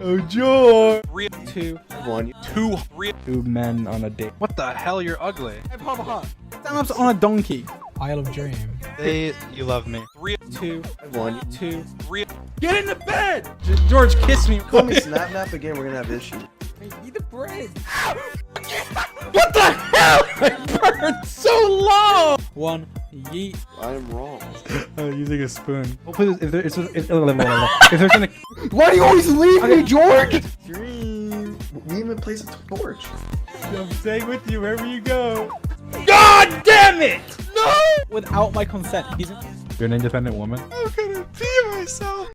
Oh, George. 3, 2, 1, 2, 3. 2 men on a date. What the hell? You're ugly. Stand-up's on a donkey. Isle of Dream. Say you love me. 3, 2, 1, 2, 3. Get in the bed! George, kiss me. Call me Sapnap again, we're gonna have issues. Eat the bread. What the hell? I burned so low! 1, yeet. I am wrong. Using a spoon. Hopefully, if there's an. Why do you always leave me, George? Dream. We even place a torch. I'm staying with you wherever you go. God damn it! No! Without my consent. He's You're an independent woman? I'm gonna pee myself.